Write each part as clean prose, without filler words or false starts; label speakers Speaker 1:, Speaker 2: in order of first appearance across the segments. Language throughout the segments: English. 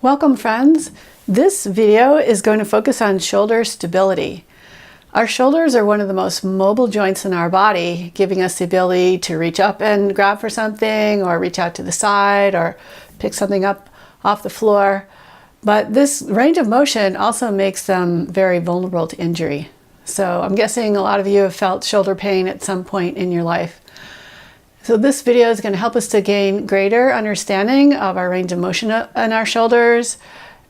Speaker 1: Welcome friends. This video is going to focus on shoulder stability. Our shoulders are one of the most mobile joints in our body, giving us the ability to reach up and grab for something, or reach out to the side, or pick something up off the floor. But this range of motion also makes them very vulnerable to injury. So I'm guessing a lot of you have felt shoulder pain at some point in your life. So this video is going to help us to gain greater understanding of our range of motion in our shoulders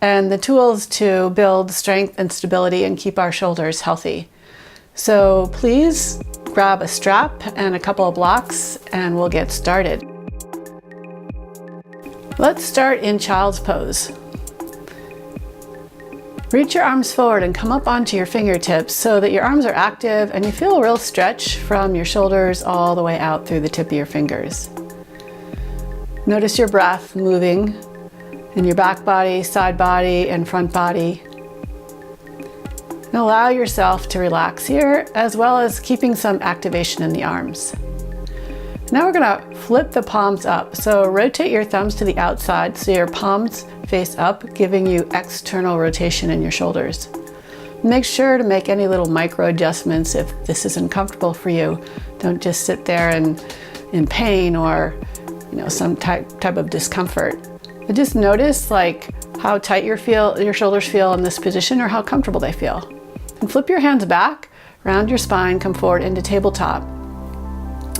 Speaker 1: and the tools to build strength and stability and keep our shoulders healthy. So please grab a strap and a couple of blocks and we'll get started. Let's start in child's pose. Reach your arms forward and come up onto your fingertips so that your arms are active and you feel a real stretch from your shoulders all the way out through the tip of your fingers. Notice your breath moving in your back body, side body, and front body. And allow yourself to relax here, as well as keeping some activation in the arms. Now we're going to flip the palms up. So rotate your thumbs to the outside so your palms face up, giving you external rotation in your shoulders. Make sure to make any little micro adjustments if this isn't comfortable for you. Don't just sit there in pain or some type of discomfort. But just notice how tight your shoulders feel in this position, or how comfortable they feel. And flip your hands back, round your spine, come forward into tabletop.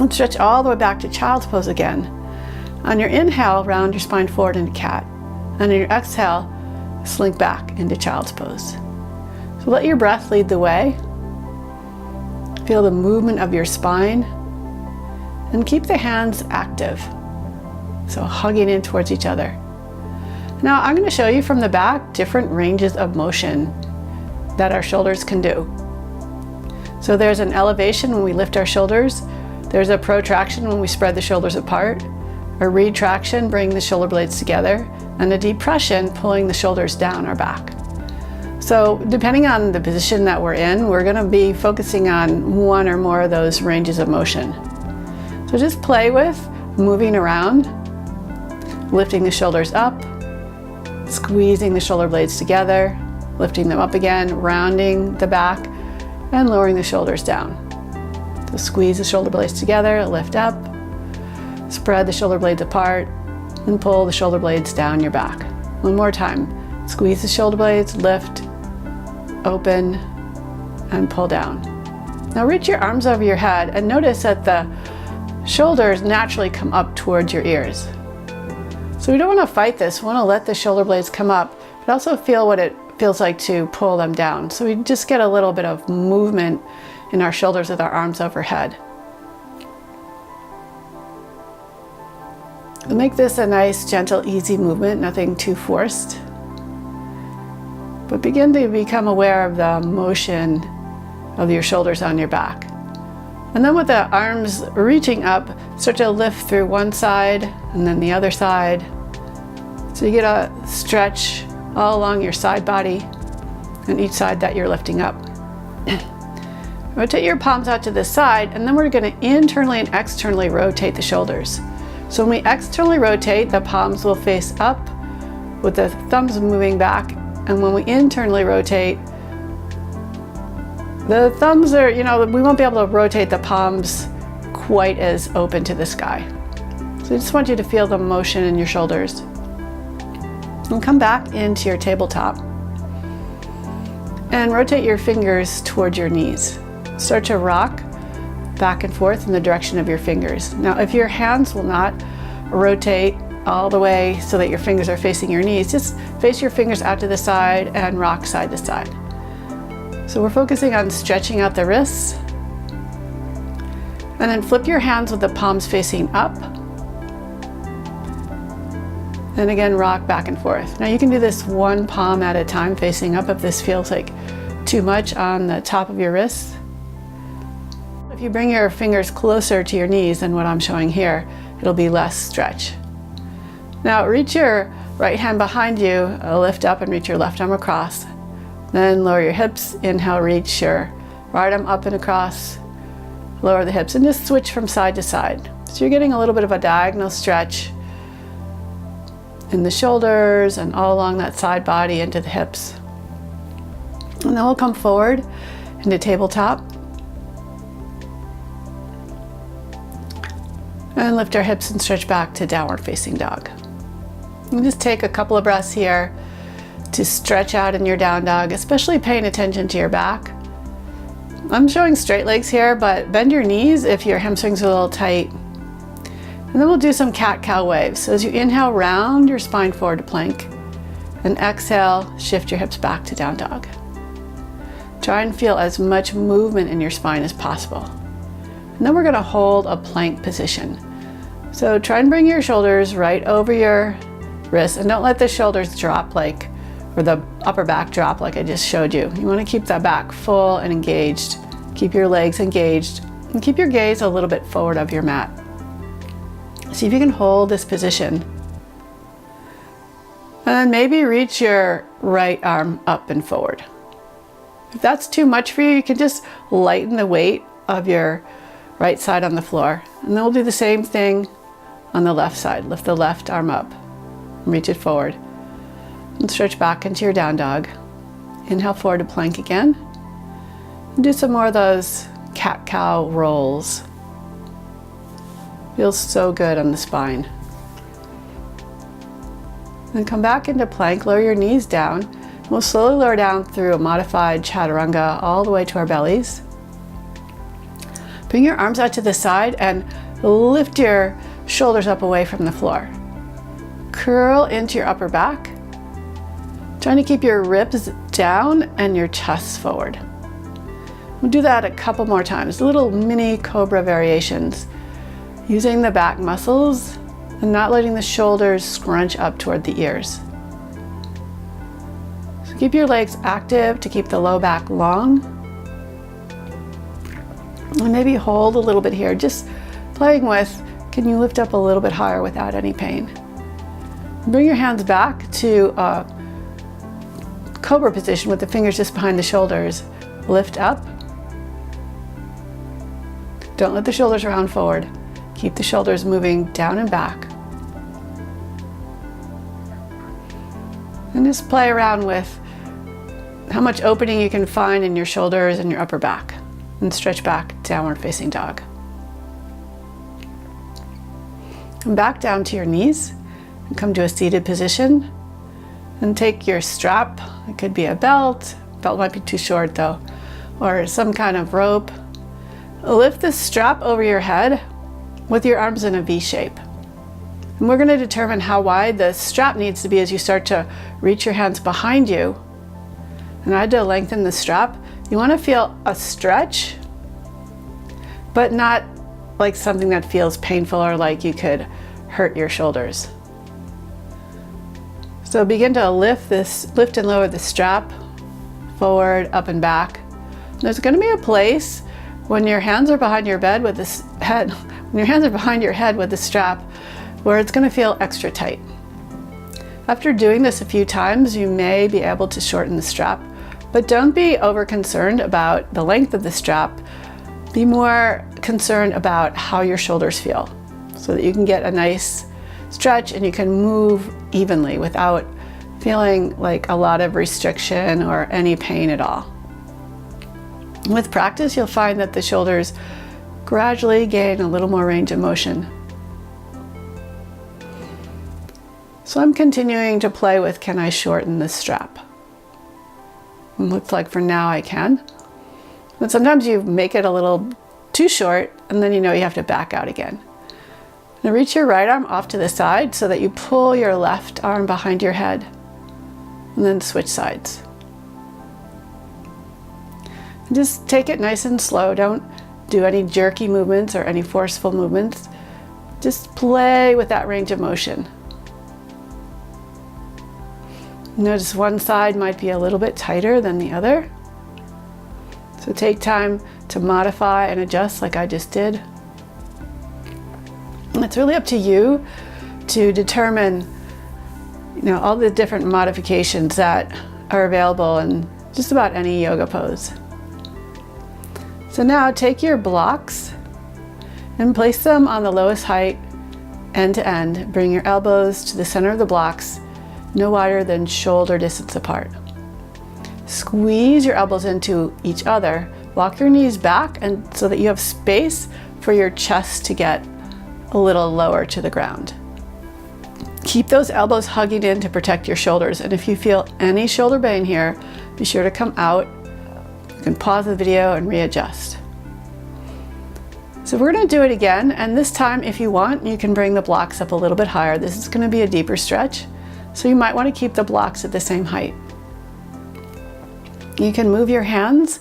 Speaker 1: And stretch all the way back to child's pose again. On your inhale, round your spine forward into cat. And on your exhale, slink back into child's pose. So let your breath lead the way. Feel the movement of your spine. And keep the hands active. So hugging in towards each other. Now I'm going to show you from the back different ranges of motion that our shoulders can do. So there's an elevation when we lift our shoulders. There's a protraction when we spread the shoulders apart, a retraction, bringing the shoulder blades together, and a depression, pulling the shoulders down our back. So depending on the position that we're in, we're going to be focusing on one or more of those ranges of motion. So just play with moving around, lifting the shoulders up, squeezing the shoulder blades together, lifting them up again, rounding the back, and lowering the shoulders down. So squeeze the shoulder blades together, lift up, spread the shoulder blades apart, and pull the shoulder blades down your back. One more time. Squeeze the shoulder blades, lift, open, and pull down. Now reach your arms over your head and notice that the shoulders naturally come up towards your ears. So we don't want to fight this. We want to let the shoulder blades come up, but also feel what it feels like to pull them down. So we just get a little bit of movement in our shoulders with our arms overhead. We'll make this a nice, gentle, easy movement, nothing too forced. But begin to become aware of the motion of your shoulders on your back. And then with the arms reaching up, start to lift through one side and then the other side. So you get a stretch all along your side body and each side that you're lifting up. Rotate your palms out to the side, and then we're going to internally and externally rotate the shoulders. So when we externally rotate, the palms will face up with the thumbs moving back, and when we internally rotate, the thumbs are, we won't be able to rotate the palms quite as open to the sky. So I just want you to feel the motion in your shoulders. And come back into your tabletop. And rotate your fingers towards your knees. Start to rock back and forth in the direction of your fingers. Now, if your hands will not rotate all the way so that your fingers are facing your knees, just face your fingers out to the side and rock side to side. So we're focusing on stretching out the wrists. And then flip your hands with the palms facing up. And again, rock back and forth. Now you can do this one palm at a time facing up if this feels like too much on the top of your wrists. If you bring your fingers closer to your knees than what I'm showing here, it'll be less stretch. Now reach your right hand behind you, lift up and reach your left arm across. Then lower your hips, inhale, reach your right arm up and across, lower the hips, and just switch from side to side. So you're getting a little bit of a diagonal stretch in the shoulders and all along that side body into the hips. And then we'll come forward into tabletop. And lift our hips and stretch back to downward facing dog. And just take a couple of breaths here to stretch out in your down dog, especially paying attention to your back. I'm showing straight legs here, but bend your knees if your hamstrings are a little tight. And then we'll do some cat-cow waves. So as you inhale, round your spine forward to plank, and exhale, shift your hips back to down dog. Try and feel as much movement in your spine as possible. And then we're going to hold a plank position. So try and bring your shoulders right over your wrists, and don't let the shoulders drop or the upper back drop like I just showed you. You want to keep that back full and engaged. Keep your legs engaged, and keep your gaze a little bit forward of your mat. See if you can hold this position. And then maybe reach your right arm up and forward. If that's too much for you, you can just lighten the weight of your right side on the floor. And then we'll do the same thing on the left side. Lift the left arm up, reach it forward, and stretch back into your down dog. Inhale forward to plank again. And do some more of those cat-cow rolls. Feels so good on the spine. Then come back into plank, lower your knees down. We'll slowly lower down through a modified chaturanga all the way to our bellies. Bring your arms out to the side and lift your shoulders up away from the floor. Curl into your upper back, trying to keep your ribs down and your chest forward. We'll do that a couple more times, little mini Cobra variations, using the back muscles and not letting the shoulders scrunch up toward the ears. So keep your legs active to keep the low back long. And maybe hold a little bit here, just playing with, can you lift up a little bit higher without any pain? Bring your hands back to a Cobra position with the fingers just behind the shoulders. Lift up. Don't let the shoulders round forward. Keep the shoulders moving down and back. And just play around with how much opening you can find in your shoulders and your upper back. And stretch back, downward facing dog. Come back down to your knees and come to a seated position. And take your strap, it could be a belt might be too short though, or some kind of rope. Lift the strap over your head with your arms in a V shape. And we're going to determine how wide the strap needs to be as you start to reach your hands behind you. And I had to lengthen the strap. You want to feel a stretch, but not like something that feels painful or like you could hurt your shoulders. So begin to lift and lower the strap forward, up and back. There's going to be a place when your hands are behind your head with this head, when your hands are behind your head with the strap, where it's going to feel extra tight. After doing this a few times, you may be able to shorten the strap, but don't be over concerned about the length of the strap. Be more concerned about how your shoulders feel so that you can get a nice stretch and you can move evenly without feeling like a lot of restriction or any pain at all. With practice, you'll find that the shoulders gradually gain a little more range of motion. So I'm continuing to play with, can I shorten the strap? It looks like for now I can. But sometimes you make it a little too short and then you know you have to back out again. Now reach your right arm off to the side so that you pull your left arm behind your head and then switch sides. And just take it nice and slow. Don't do any jerky movements or any forceful movements. Just play with that range of motion. Notice one side might be a little bit tighter than the other. So take time to modify and adjust like I just did. And it's really up to you to determine, all the different modifications that are available in just about any yoga pose. So now take your blocks and place them on the lowest height end to end. Bring your elbows to the center of the blocks, no wider than shoulder distance apart. Squeeze your elbows into each other. Walk your knees back and so that you have space for your chest to get a little lower to the ground. Keep those elbows hugging in to protect your shoulders. And if you feel any shoulder pain here, be sure to come out. You can pause the video and readjust. So we're going to do it again. And this time, if you want, you can bring the blocks up a little bit higher. This is going to be a deeper stretch. So you might want to keep the blocks at the same height. You can move your hands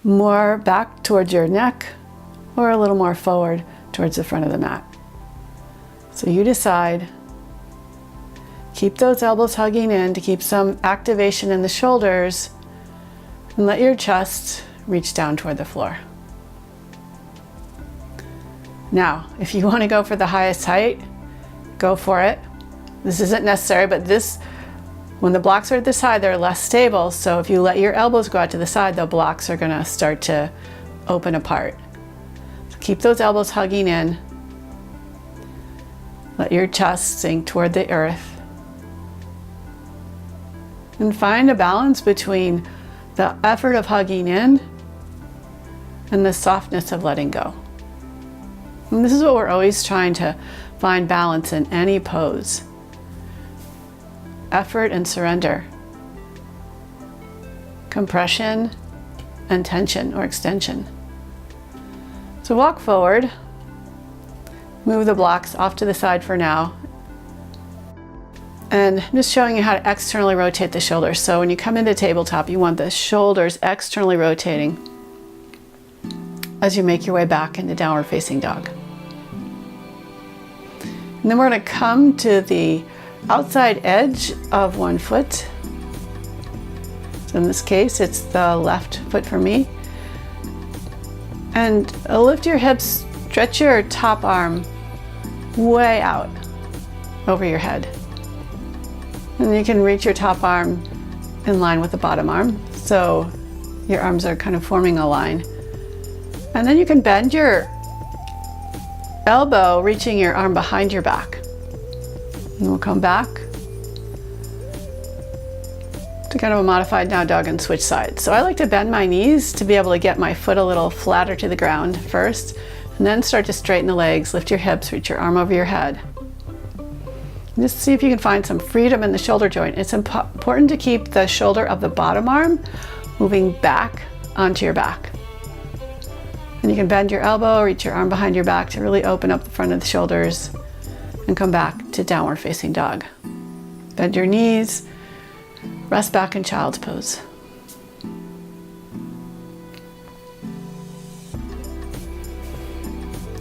Speaker 1: more back towards your neck or a little more forward towards the front of the mat. So you decide. Keep those elbows hugging in to keep some activation in the shoulders and let your chest reach down toward the floor. Now, if you want to go for the highest height, go for it. This isn't necessary, but when the blocks are at this high, they're less stable. So if you let your elbows go out to the side, the blocks are going to start to open apart. So keep those elbows hugging in. Let your chest sink toward the earth. And find a balance between the effort of hugging in and the softness of letting go. And this is what we're always trying to find balance in any pose. Effort and surrender. Compression and tension or extension. So walk forward. Move the blocks off to the side for now. And just showing you how to externally rotate the shoulders. So when you come into tabletop, you want the shoulders externally rotating as you make your way back into downward facing dog. And then we're going to come to the outside edge of one foot. So in this case, it's the left foot for me. And lift your hips, stretch your top arm way out over your head. And you can reach your top arm in line with the bottom arm. So your arms are kind of forming a line. And then you can bend your elbow, reaching your arm behind your back. And we'll come back to kind of a modified down dog and switch sides. So I like to bend my knees to be able to get my foot a little flatter to the ground first, and then start to straighten the legs, lift your hips, reach your arm over your head. Just see if you can find some freedom in the shoulder joint. It's important to keep the shoulder of the bottom arm moving back onto your back. And you can bend your elbow, reach your arm behind your back to really open up the front of the shoulders and come back to downward facing dog. Bend your knees, rest back in child's pose.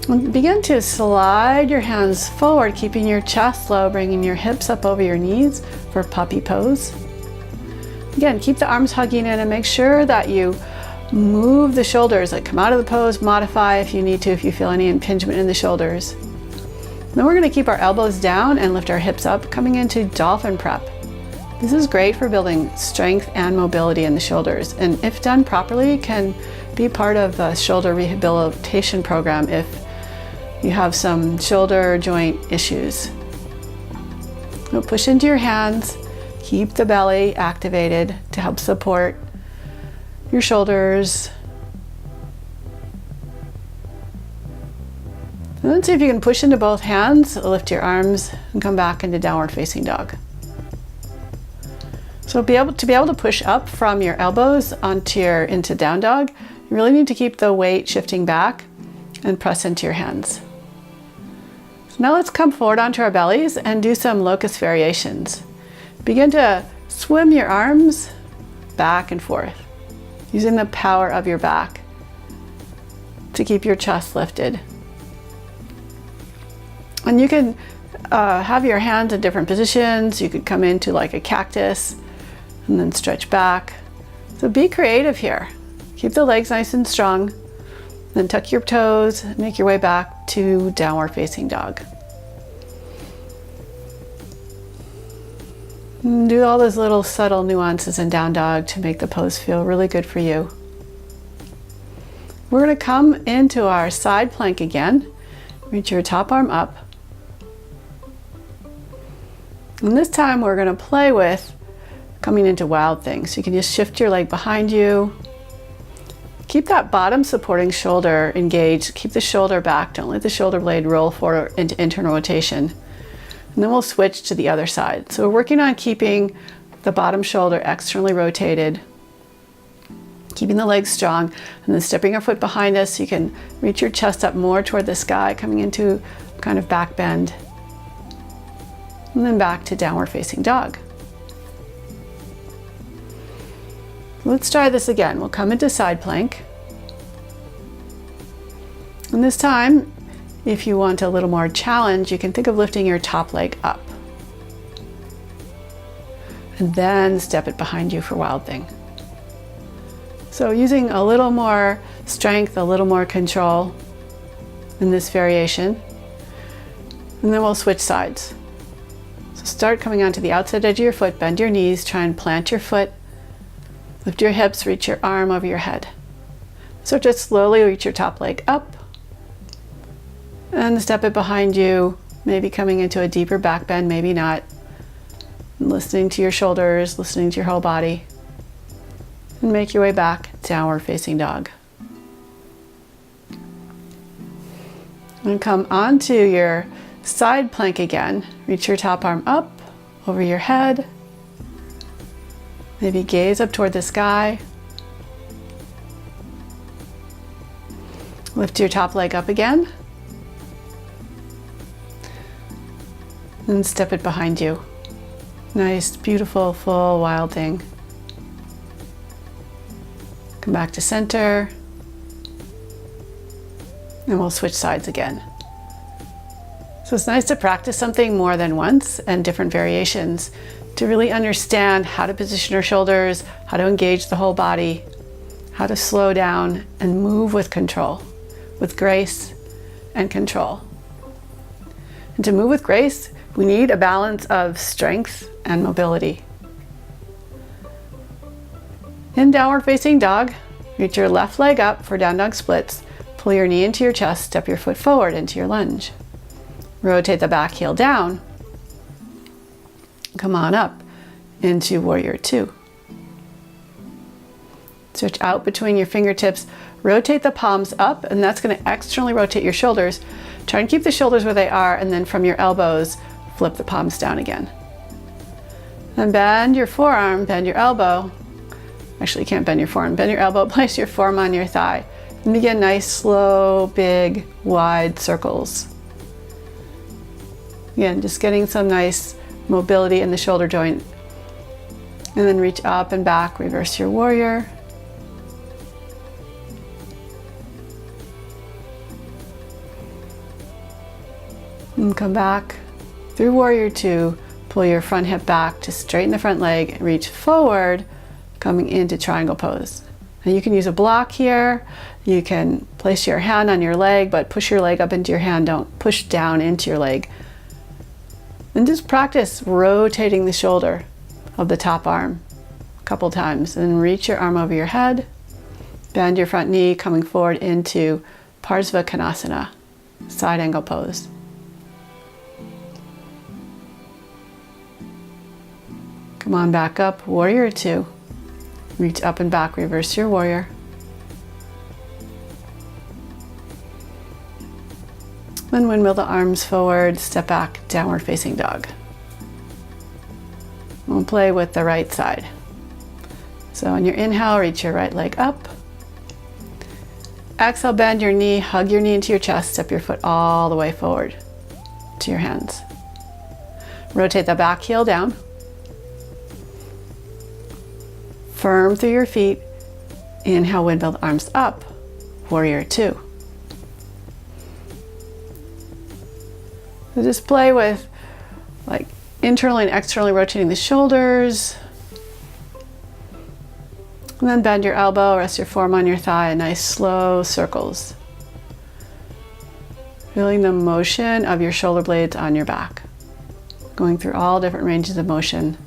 Speaker 1: And begin to slide your hands forward, keeping your chest low, bringing your hips up over your knees for puppy pose. Again, keep the arms hugging in and make sure that you move the shoulders, like come out of the pose, modify if you need to, if you feel any impingement in the shoulders. Then we're going to keep our elbows down and lift our hips up, coming into dolphin prep. This is great for building strength and mobility in the shoulders, and if done properly, can be part of a shoulder rehabilitation program if you have some shoulder joint issues. So push into your hands, keep the belly activated to help support your shoulders. And then see if you can push into both hands, lift your arms, and come back into downward facing dog. So to be able to push up from your elbows into down dog, you really need to keep the weight shifting back and press into your hands. So now let's come forward onto our bellies and do some locust variations. Begin to swim your arms back and forth, using the power of your back to keep your chest lifted. And you can have your hands in different positions. You could come into like a cactus and then stretch back. So be creative here. Keep the legs nice and strong. Then tuck your toes, make your way back to downward facing dog. And do all those little subtle nuances in down dog to make the pose feel really good for you. We're going to come into our side plank again. Reach your top arm up. And this time we're going to play with coming into Wild Thing. So you can just shift your leg behind you. Keep that bottom supporting shoulder engaged. Keep the shoulder back. Don't let the shoulder blade roll forward into internal rotation. And then we'll switch to the other side. So we're working on keeping the bottom shoulder externally rotated, keeping the legs strong, and then stepping our foot behind us so you can reach your chest up more toward the sky, coming into kind of back bend. And then back to downward facing dog. Let's try this again. We'll come into side plank. And this time, if you want a little more challenge, you can think of lifting your top leg up. And then step it behind you for Wild Thing. So using a little more strength, a little more control in this variation. And then we'll switch sides. So start coming onto the outside edge of your foot, bend your knees, try and plant your foot. Lift your hips, reach your arm over your head. So just slowly reach your top leg up and step it behind you, maybe coming into a deeper back bend, maybe not. Listening to your shoulders, listening to your whole body. And make your way back, downward facing dog. And come onto your side plank again. Reach your top arm up over your head. Maybe gaze up toward the sky. Lift your top leg up again. And step it behind you. Nice, beautiful, full Wild Thing. Come back to center. And we'll switch sides again. So it's nice to practice something more than once and different variations to really understand how to position our shoulders, how to engage the whole body, how to slow down and move with control, with grace and control. And to move with grace, we need a balance of strength and mobility. In downward facing dog, reach your left leg up for down dog splits, pull your knee into your chest, step your foot forward into your lunge. Rotate the back heel down. Come on up into Warrior Two. Stretch out between your fingertips, rotate the palms up, and that's going to externally rotate your shoulders. Try and keep the shoulders where they are, and then from your elbows, flip the palms down again. Then bend your forearm, bend your elbow. Actually, you can't bend your forearm. Bend your elbow, place your forearm on your thigh. And begin nice, slow, big, wide circles. Again, just getting some nice mobility in the shoulder joint. And then reach up and back, reverse your warrior. And come back through Warrior Two. Pull your front hip back to straighten the front leg, reach forward, coming into triangle pose. And you can use a block here. You can place your hand on your leg, but push your leg up into your hand. Don't push down into your leg. And just practice rotating the shoulder of the top arm a couple times. And reach your arm over your head. Bend your front knee, coming forward into Parsva Konasana, side angle pose. Come on back up, Warrior Two. Reach up and back, reverse your warrior. Then windmill the arms forward, step back, downward facing dog. We'll play with the right side. So on your inhale, reach your right leg up. Exhale, bend your knee, hug your knee into your chest, step your foot all the way forward to your hands. Rotate the back heel down. Firm through your feet. Inhale, windmill the arms up, Warrior Two. So just play with like internally and externally rotating the shoulders. And then bend your elbow, rest your forearm on your thigh, nice slow circles. Feeling the motion of your shoulder blades on your back. Going through all different ranges of motion.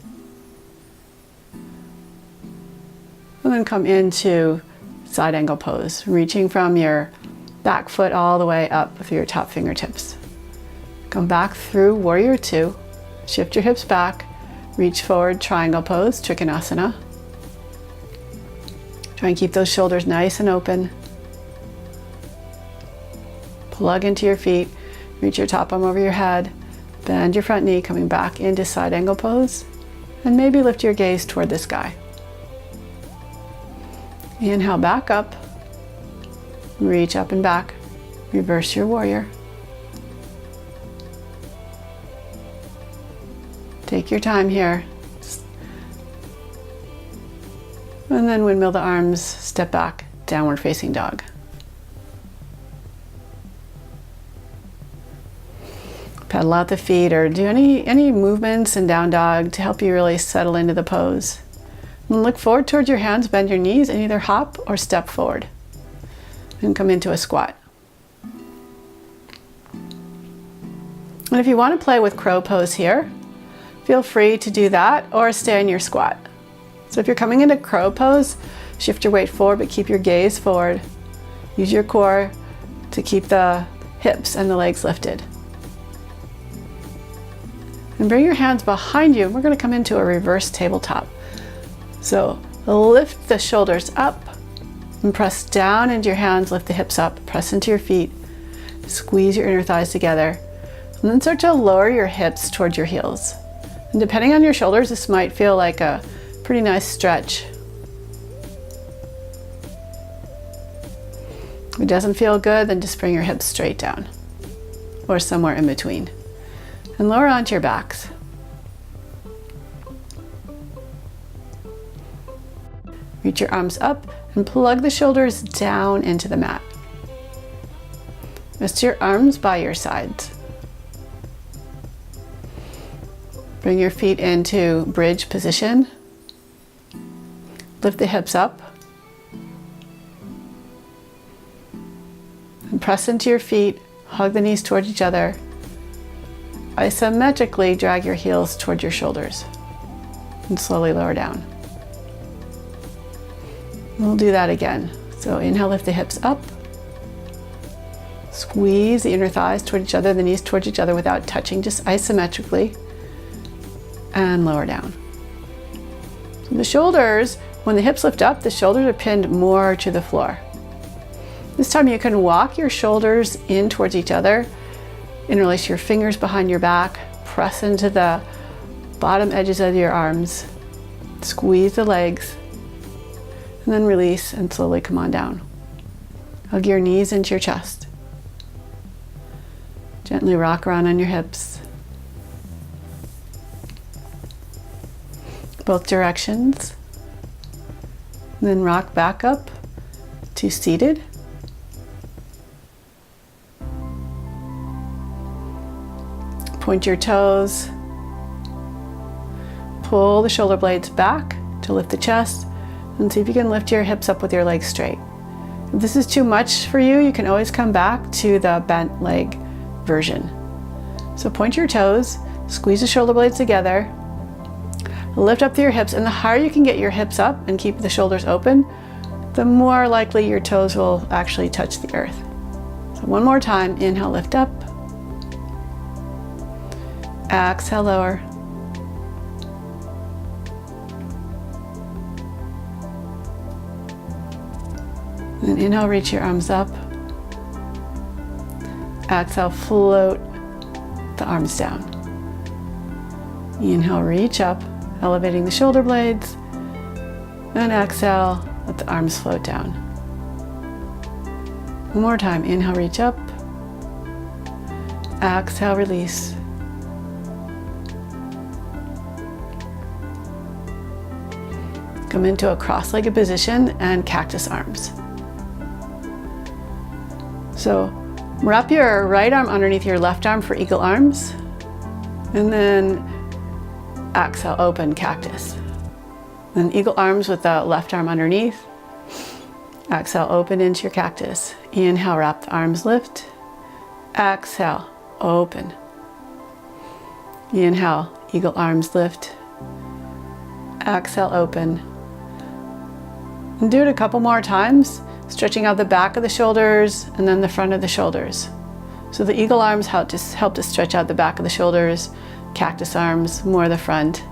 Speaker 1: And then come into side angle pose, reaching from your back foot all the way up through your top fingertips. Come back through Warrior Two. Shift your hips back, reach forward, triangle pose, Trikonasana. Try and keep those shoulders nice and open. Plug into your feet, reach your top arm over your head, bend your front knee, coming back into side angle pose, and maybe lift your gaze toward the sky. Inhale, back up, reach up and back, reverse your warrior. Take your time here. And then windmill the arms, step back, downward facing dog. Pedal out the feet or do any movements in down dog to help you really settle into the pose. And look forward towards your hands, bend your knees, and either hop or step forward. And come into a squat. And if you want to play with crow pose here, feel free to do that or stay in your squat. So if you're coming into crow pose, shift your weight forward but keep your gaze forward. Use your core to keep the hips and the legs lifted. And bring your hands behind you. We're going to come into a reverse tabletop. So lift the shoulders up and press down into your hands, lift the hips up, press into your feet, squeeze your inner thighs together, and then start to lower your hips towards your heels. And depending on your shoulders, this might feel like a pretty nice stretch. If it doesn't feel good, then just bring your hips straight down or somewhere in between. And lower onto your backs. Reach your arms up and plug the shoulders down into the mat. Rest your arms by your sides. Bring your feet into bridge position. Lift the hips up. And press into your feet, hug the knees towards each other. Isometrically drag your heels towards your shoulders and slowly lower down. We'll do that again. So inhale, lift the hips up. Squeeze the inner thighs toward each other, the knees towards each other without touching, just isometrically. And lower down. So the shoulders, when the hips lift up, the shoulders are pinned more to the floor. This time you can walk your shoulders in towards each other. Interlace your fingers behind your back, press into the bottom edges of your arms, squeeze the legs, and then release and slowly come on down. Hug your knees into your chest. Gently rock around on your hips. Both directions. And then rock back up to seated. Point your toes. Pull the shoulder blades back to lift the chest and see if you can lift your hips up with your legs straight. If this is too much for you, you can always come back to the bent leg version. So point your toes, squeeze the shoulder blades together, lift up through your hips, and the higher you can get your hips up and keep the shoulders open, the more likely your toes will actually touch the earth. So one more time, inhale, lift up. Exhale, lower. And inhale, reach your arms up. Exhale, float the arms down. Inhale, reach up, elevating the shoulder blades. And exhale, let the arms float down. One more time, inhale, reach up. Exhale, release. Come into a cross-legged position and cactus arms. So wrap your right arm underneath your left arm for eagle arms, and then exhale, open cactus. Then eagle arms with the left arm underneath. Exhale, open into your cactus. Inhale, wrap the arms, lift. Exhale, open. Inhale, eagle arms, lift. Exhale, open. And do it a couple more times, stretching out the back of the shoulders and then the front of the shoulders. So the eagle arms help to stretch out the back of the shoulders, cactus arms, more the front.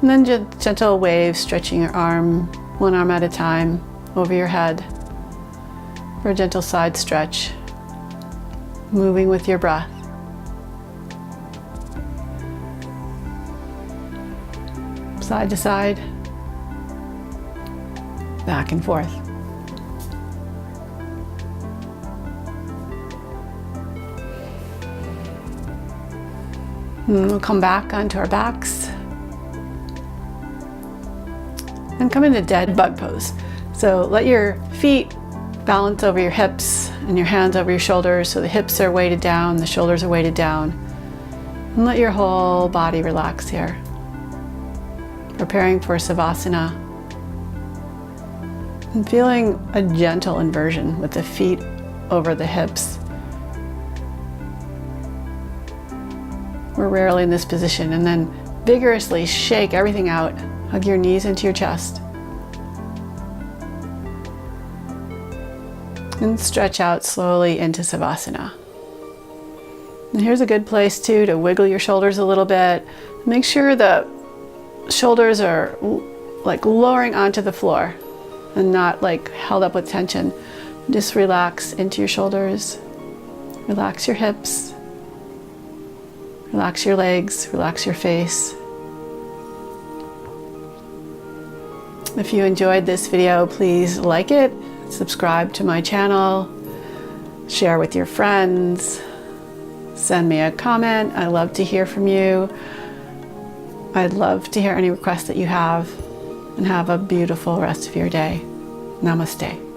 Speaker 1: And then gentle waves, stretching your arm, one arm at a time, over your head for a gentle side stretch, moving with your breath. Side to side, back and forth. And we'll come back onto our backs and come into dead bug pose. So let your feet balance over your hips and your hands over your shoulders, so the hips are weighted down, the shoulders are weighted down. And let your whole body relax here. Preparing for Savasana. And feeling a gentle inversion with the feet over the hips. We're rarely in this position. And then vigorously shake everything out. Hug your knees into your chest. And stretch out slowly into Savasana. And here's a good place too to wiggle your shoulders a little bit. Make sure the shoulders are like lowering onto the floor and not like held up with tension. Just relax into your shoulders. Relax your hips. Relax your legs. Relax your face. If you enjoyed this video, please like it, subscribe to my channel, share with your friends, send me a comment. I love to hear from you. I'd love to hear any requests that you have, and have a beautiful rest of your day. Namaste.